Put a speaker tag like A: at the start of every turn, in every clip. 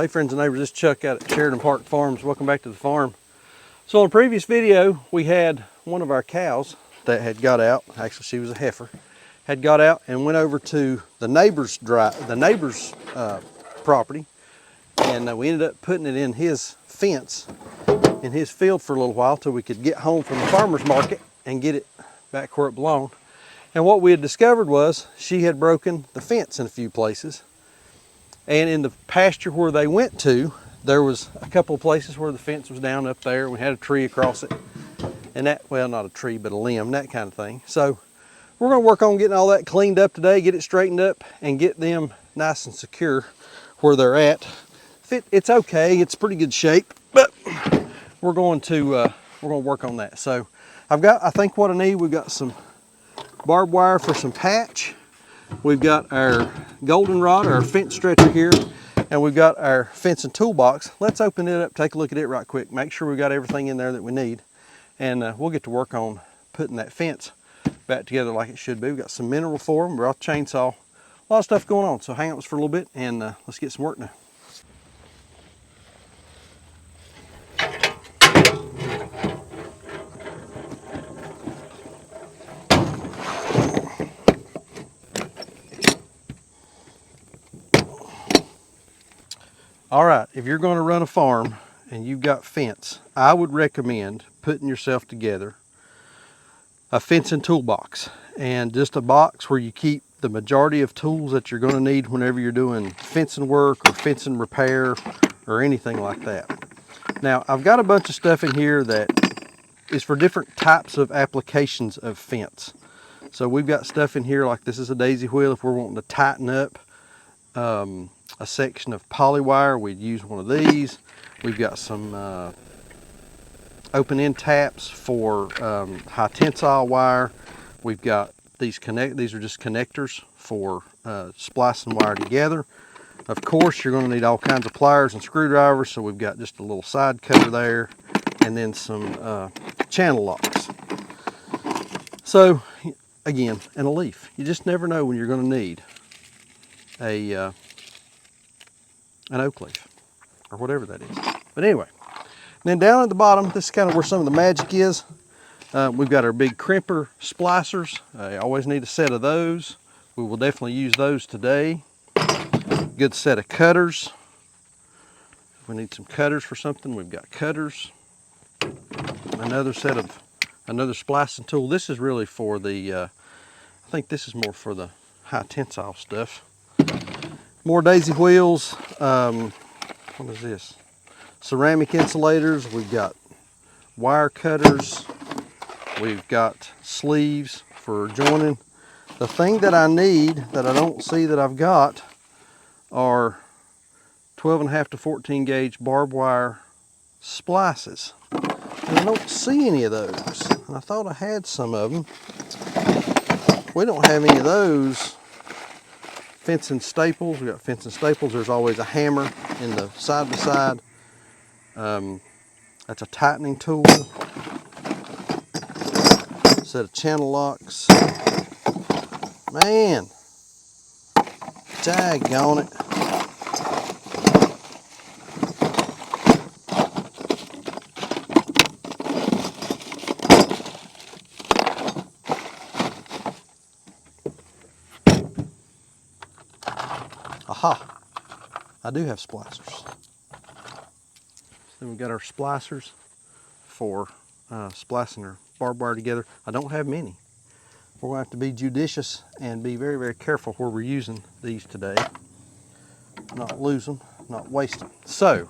A: Hey friends and neighbors, this is Chuck out at Sheridan Park Farms. Welcome back to the farm. So in a previous video, we had one of our cows that had got out. Actually, she was a heifer. Had got out and went over to the neighbor's property, and we ended up putting it in his fence in his field for a little while till we could get home from the farmer's market and get it back where it belonged. And what we had discovered was she had broken the fence in a few places. And in the pasture where they went to, there was a couple of places where the fence was down up there. We had a tree across it, and that, well, not a tree, but a limb, that kind of thing. So we're gonna work on getting all that cleaned up today, get it straightened up, and get them nice and secure where they're at. It's okay, it's pretty good shape, but we're going to work on that. So I think what I need, we've got some barbed wire for some patch. We've got our goldenrod, our fence stretcher here, and we've got our fencing toolbox. Let's open it up, take a look at it right quick, make sure we've got everything in there that we need, and we'll get to work on putting that fence back together like it should be. We've got some mineral for them, brought the chainsaw, a lot of stuff going on. So hang out with us for a little bit, and let's get some work now. All right, if you're going to run a farm and you've got fence, I would recommend putting yourself together a fencing toolbox, and just a box where you keep the majority of tools that you're going to need whenever you're doing fencing work or fencing repair or anything like that. Now, I've got a bunch of stuff in here that is for different types of applications of fence. So we've got stuff in here like this is a daisy wheel if we're wanting to tighten up a section of poly wire. We'd use one of these. We've got some open end taps for high tensile wire. We've got these are just connectors for splicing wire together. Of course, you're going to need all kinds of pliers and screwdrivers, so we've got just a little side cutter there, and then some channel locks. So again, and a leaf. You just never know when you're going to need an oak leaf or whatever that is. But anyway, then down at the bottom, this is kind of where some of the magic is. We've got our big crimper splicers. I always need a set of those. We will definitely use those today. Good set of cutters. If we need some cutters for something, we've got cutters. Another splicing tool. This is really for the, I think this is more for the high tensile stuff. More daisy wheels. What is this? Ceramic insulators. We've got wire cutters. We've got sleeves for joining. The thing that I need that I don't see that I've got are 12.5 to 14 gauge barbed wire splices. And I don't see any of those. And I thought I had some of them. We don't have any of those. Fencing staples. We've got fencing staples. There's always a hammer in the side by side. That's a tightening tool. Set of channel locks. Man, daggone it. Aha, I do have splicers. Then we've got our splicers for splicing our barbed wire together. I don't have many. We're going to have to be judicious and be very, very careful where we're using these today. Not lose them, not waste them. So,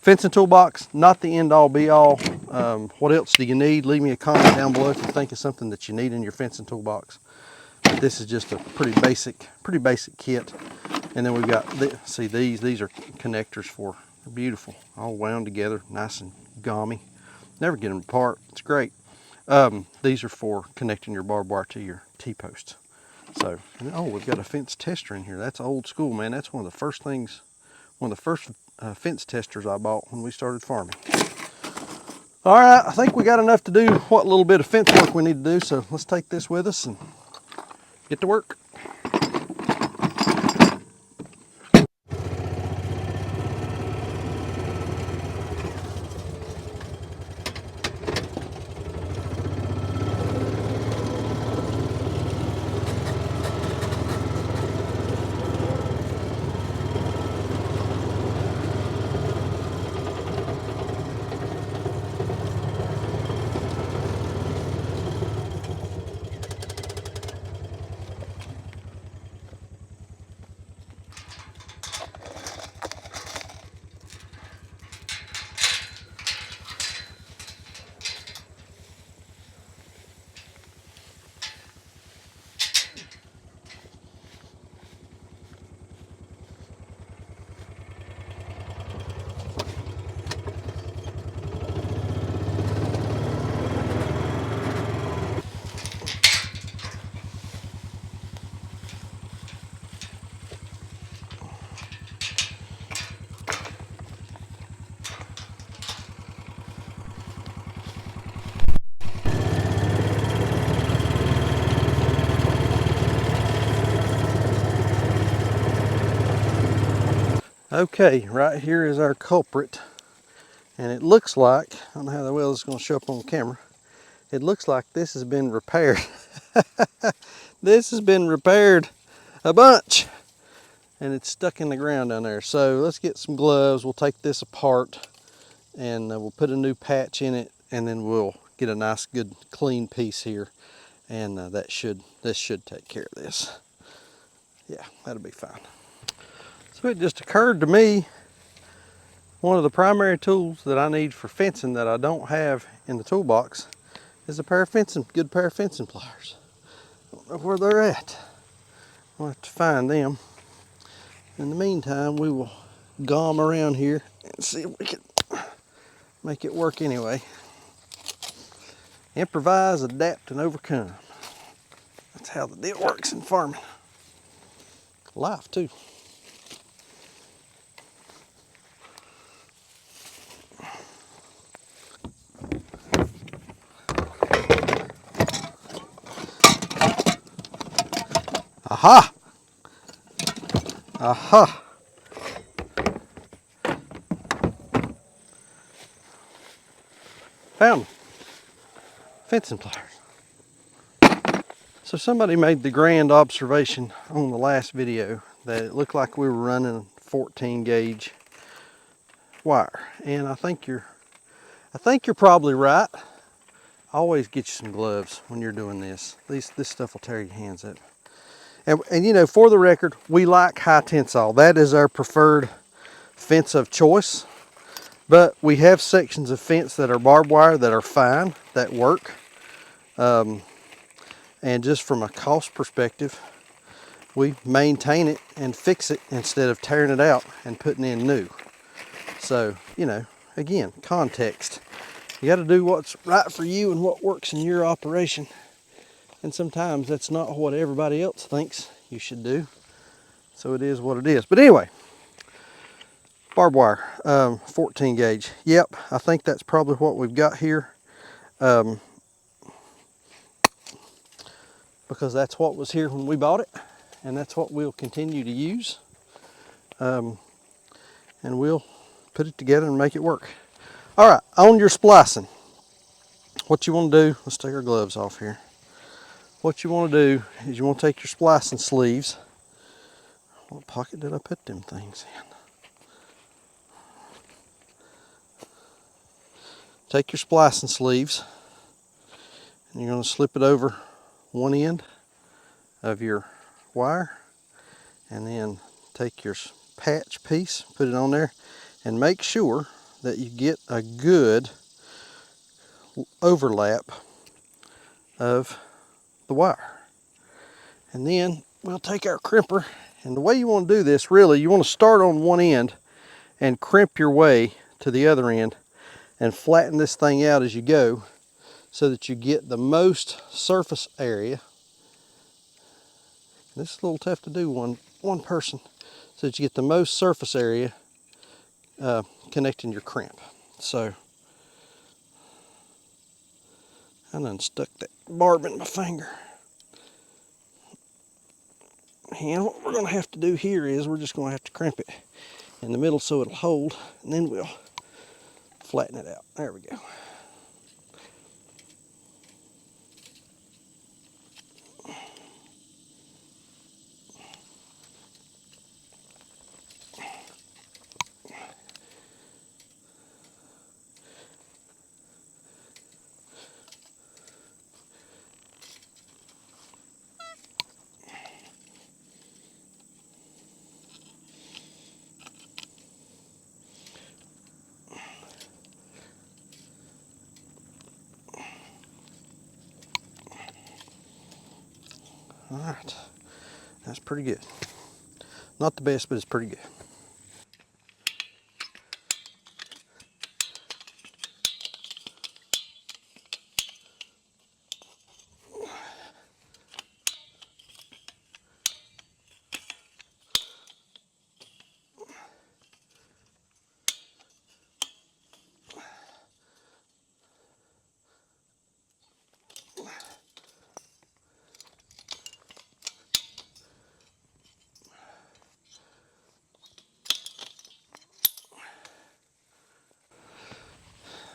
A: fencing toolbox, not the end all be all. What else do you need? Leave me a comment down below if you think of something that you need in your fencing toolbox. This is just a pretty basic kit. And then we've got, see these are connectors for, they're beautiful, all wound together, nice and gummy. Never get them apart, it's great. These are for connecting your barbed wire to your T-posts. So, oh, we've got a fence tester in here. That's old school, man. That's one of the first fence testers I bought when we started farming. All right, I think we got enough to do what little bit of fence work we need to do, so let's take this with us and get to work. Okay, right here is our culprit. And it looks like, I don't know how well it's going to show up on camera, it looks like this has been repaired. This has been repaired a bunch. And it's stuck in the ground down there. So let's get some gloves. We'll take this apart and we'll put a new patch in it, and then we'll get a nice good clean piece here, and this should take care of this. Yeah, that'll be fine. So it just occurred to me, one of the primary tools that I need for fencing that I don't have in the toolbox is a pair of good pair of fencing pliers. I don't know where they're at. We'll have to find them. In the meantime, we will gom around here and see if we can make it work anyway. Improvise, adapt, and overcome. That's how the deal works in farming. Life too. Aha! Aha! Found them. Fencing pliers. So somebody made the grand observation on the last video that it looked like we were running 14 gauge wire, and I think you're probably right. Always get you some gloves when you're doing this. This stuff will tear your hands up. And you know, for the record, we like high tensile. That is our preferred fence of choice. But we have sections of fence that are barbed wire that are fine, that work. And just from a cost perspective, we maintain it and fix it instead of tearing it out and putting in new. So, you know, again, context. You got to do what's right for you and what works in your operation. And sometimes that's not what everybody else thinks you should do. So it is what it is. But anyway, barbed wire, 14 gauge. Yep, I think that's probably what we've got here. Because that's what was here when we bought it. And that's what we'll continue to use. And we'll put it together and make it work. All right, on your splicing, what you want to do, let's take our gloves off here. What you want to do is you want to take your splicing sleeves. What pocket did I put them things in? Take your splicing sleeves and you're going to slip it over one end of your wire, and then take your patch piece, put it on there, and make sure that you get a good overlap of the wire. And then we'll take our crimper, and the way you want to do this, really, you want to start on one end and crimp your way to the other end and flatten this thing out as you go so that you get the most surface area. This is a little tough to do one person, so that you get the most surface area connecting your crimp. So I done stuck that barb in my finger. And what we're going to have to do here is we're just going to have to crimp it in the middle so it'll hold, and then we'll flatten it out. There we go. All right, that's pretty good. Not the best, but it's pretty good.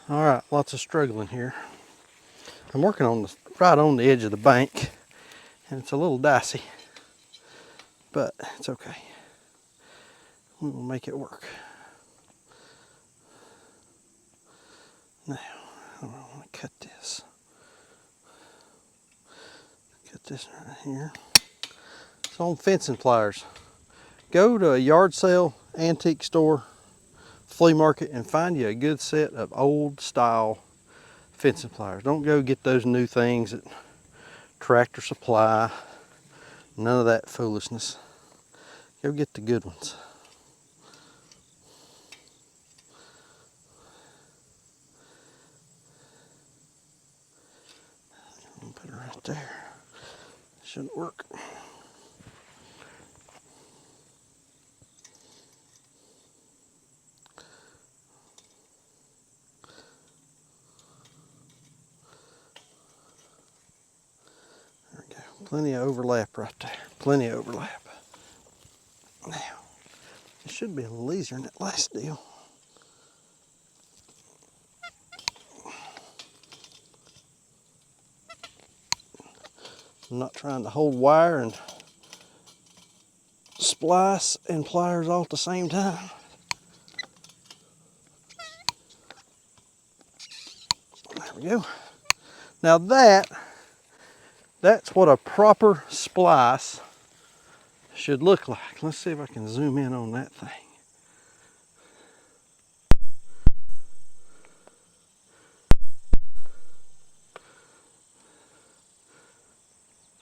A: All right, lots of struggling here. I'm working on right on the edge of the bank, and it's a little dicey, but it's okay. We will make it work. Now, I want to cut this. Cut this right here. It's on fencing pliers. Go to a yard sale, antique store, flea market, and find you a good set of old style fencing pliers. Don't go get those new things at Tractor Supply. None of that foolishness. Go get the good ones. I'll put it right there. Shouldn't work. There we go. Plenty of overlap right there. Plenty of overlap. Now, it should be a little easier than that last deal. I'm not trying to hold wire and splice and pliers all at the same time. There we go. Now that's what a proper splice should look like. Let's see if I can zoom in on that thing.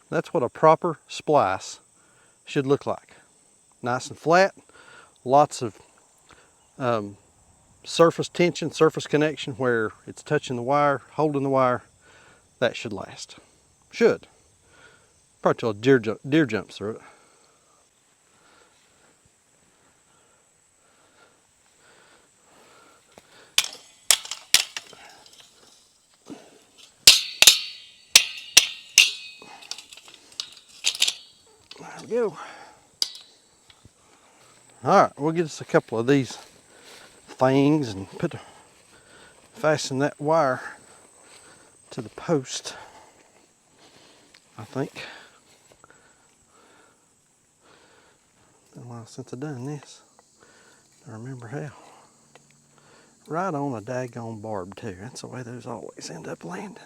A: That's what a proper splice should look like. Nice and flat, lots of surface tension, surface connection where it's touching the wire, holding the wire. That should last. Should. Probably till a deer jumps through it. There we go. All right, we'll get us a couple of these things and fasten that wire to the post, I think. Been a while since I've done this. I remember how. Right on a daggone barb too. That's the way those always end up landing.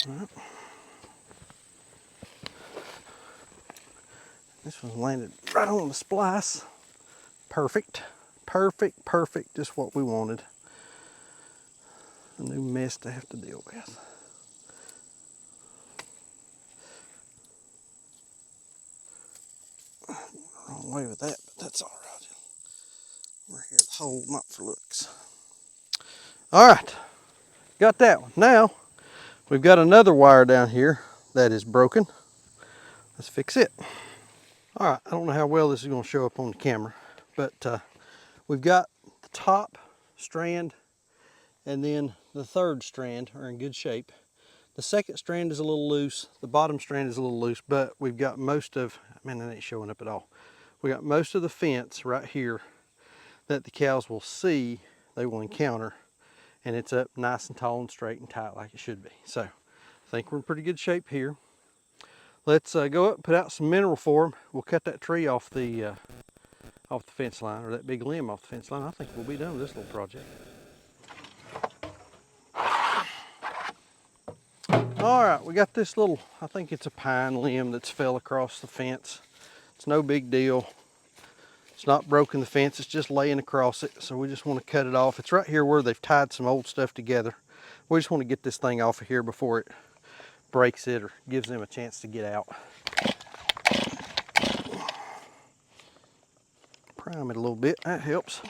A: Right. This one landed right on the splice. Perfect, perfect, perfect, just what we wanted. A new mess to have to deal with. Wrong way with that, but that's all right. We're here to hold, not for looks. All right, got that one. Now, we've got another wire down here that is broken. Let's fix it. All right, I don't know how well this is going to show up on the camera, but we've got the top strand and then the third strand are in good shape. The second strand is a little loose, the bottom strand is a little loose, but we've got most of, man, that ain't showing up at all. We got most of the fence right here that the cows will see, they will encounter, and it's up nice and tall and straight and tight like it should be. So I think we're in pretty good shape here. Let's go up and put out some mineral for them. We'll cut that tree off the fence line, or that big limb off the fence line. I think we'll be done with this little project. All right, we got this little, I think it's a pine limb that's fell across the fence. It's no big deal. It's not broken the fence, it's just laying across it. So we just want to cut it off. It's right here where they've tied some old stuff together. We just want to get this thing off of here before it breaks it or gives them a chance to get out. Prime it a little bit, that helps.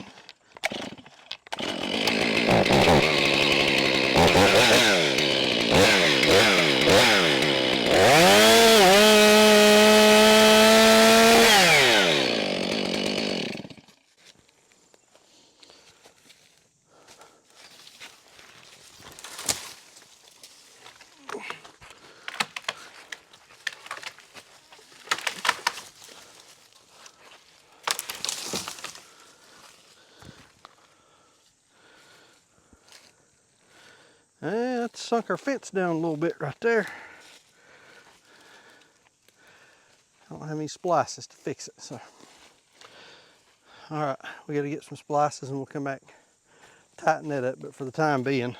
A: That sunk our fence down a little bit right there. I don't have any splices to fix it, so. All right, we got to get some splices and we'll come back, tighten that up. But for the time being,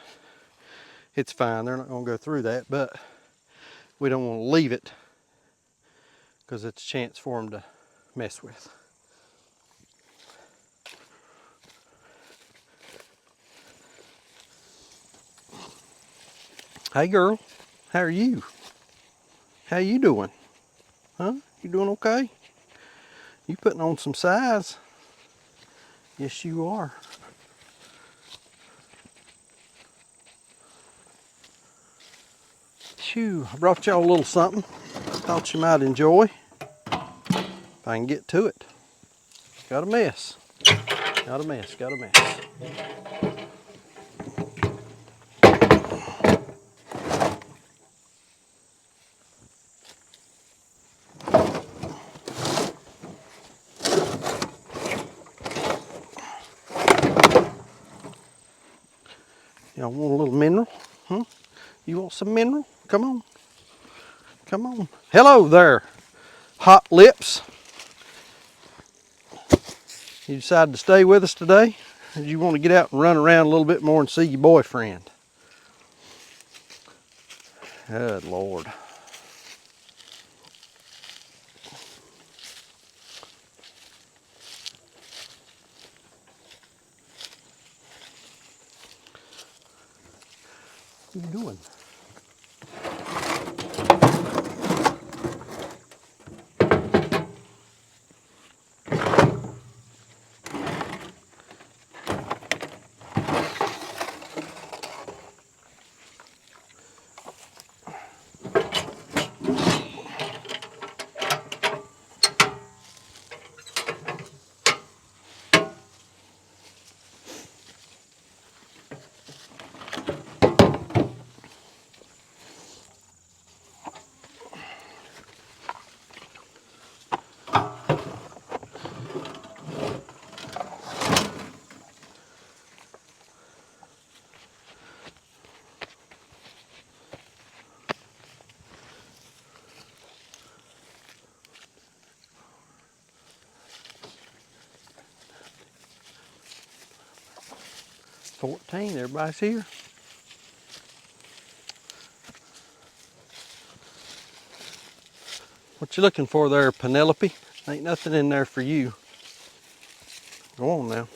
A: it's fine. They're not going to go through that, but we don't want to leave it because it's a chance for them to mess with. Hey girl, how are you? How you doing? Huh? You doing okay? You putting on some size. Yes, you are. Phew, I brought y'all a little something. Thought you might enjoy. If I can get to it. Got a mess. Got a mess, got a mess. Y'all want a little mineral? Huh? You want some mineral? Come on. Come on. Hello there, hot lips. You decided to stay with us today? Or you want to get out and run around a little bit more and see your boyfriend? Good Lord. What are you doing? $14, everybody's here. What you looking for there, Penelope? Ain't nothing in there for you. Go on now.